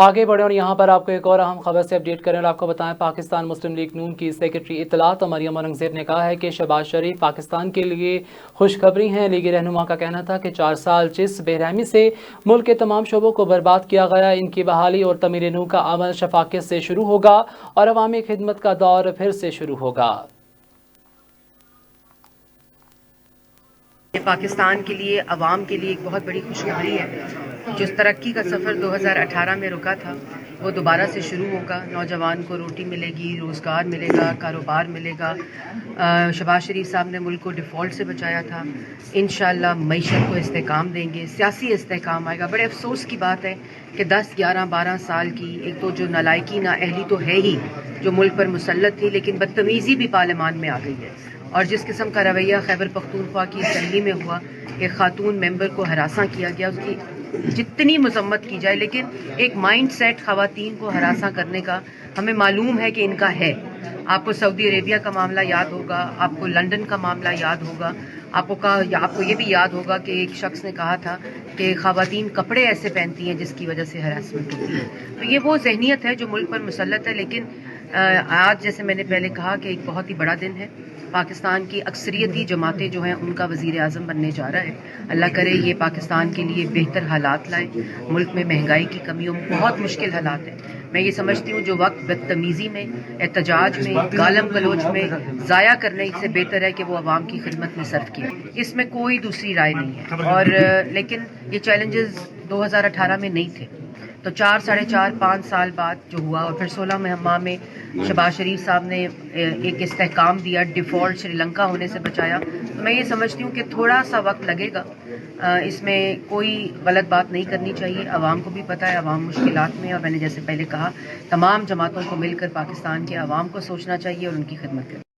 आगे बढ़े और यहाँ पर आपको एक और अहम खबर से अपडेट करें और आपको बताएं, पाकिस्तान मुस्लिम लीग नून की सेक्रेटरी इत्तलात मरियम औरंगज़ेब ने कहा है कि शहबाज शरीफ पाकिस्तान के लिए खुशखबरी हैं। लीगी रहनुमा का कहना था कि 4 साल जिस बेरहमी से मुल्क के तमाम शोबों को बर्बाद किया गया, इनकी बहाली और तमीर नू का अमल शफाकियत से शुरू होगा और अवामी खिदमत का दौर फिर से शुरू होगा। पाकिस्तान के लिए, अवाम के लिए एक बहुत बड़ी खुशखबरी है। जिस तरक्की का सफ़र 2018 में रुका था वो दोबारा से शुरू होगा। नौजवान को रोटी मिलेगी, रोज़गार मिलेगा, कारोबार मिलेगा। शहबाज शरीफ साहब ने मुल्क को डिफ़ॉल्ट से बचाया था। इंशाअल्लाह मईशत को इस्तेहकाम देंगे, सियासी इस्तेहकाम आएगा। बड़े अफसोस की बात है कि 10, 11, 12 साल की एक तो जो नालायकी नाअहली तो है ही जो मुल्क पर मुसल्लत थी, लेकिन बदतमीज़ी भी पार्लियामान में आ गई है। और जिस किस्म का रवैया खैबर पख्तूनख्वा की असम्बली में हुआ, एक खातून मेंबर को हरासा किया गया, उसकी जितनी मजम्मत की जाए, लेकिन एक माइंड सेट ख़वातीन को हरासा करने का हमें मालूम है कि इनका है। आपको सऊदी अरेबिया का मामला याद होगा, आपको लंदन का मामला याद होगा, आपको ये भी याद होगा कि एक शख्स ने कहा था कि ख़वातीन कपड़े ऐसे पहनती हैं जिसकी वजह से हरासमेंट होती है। तो ये वो जहनीत है जो मुल्क पर मुसल्लत है। लेकिन आज जैसे मैंने पहले कहा कि एक बहुत ही बड़ा दिन है। पाकिस्तान की अक्सरियती जमातें जो हैं उनका वज़ीर आज़म बनने जा रहा है। अल्लाह करे ये पाकिस्तान के लिए बेहतर हालात लाए। मुल्क में महंगाई की कमियों में बहुत मुश्किल हालात हैं। मैं ये समझती हूँ जो वक्त बदतमीज़ी में, एहतजाज में, गालम गलोच में ज़ाया करने से बेहतर है कि वो अवाम की खिदमत में सर्फ किया। इसमें कोई दूसरी राय नहीं है। और लेकिन ये चैलेंजेस 2018 में नहीं थे। तो 4, साढ़े 4, 5 साल बाद जो हुआ, और फिर 16 माह में शहबाज शरीफ साहब ने एक इस्तेहकाम दिया, डिफ़ॉल्ट श्रीलंका होने से बचाया। तो मैं ये समझती हूँ कि थोड़ा सा वक्त लगेगा। इसमें कोई गलत बात नहीं करनी चाहिए। अवाम को भी पता है अवाम मुश्किलात में, और मैंने जैसे पहले कहा तमाम जमातों को मिलकर पाकिस्तान के अवाम को सोचना चाहिए और उनकी खिदमत करनी।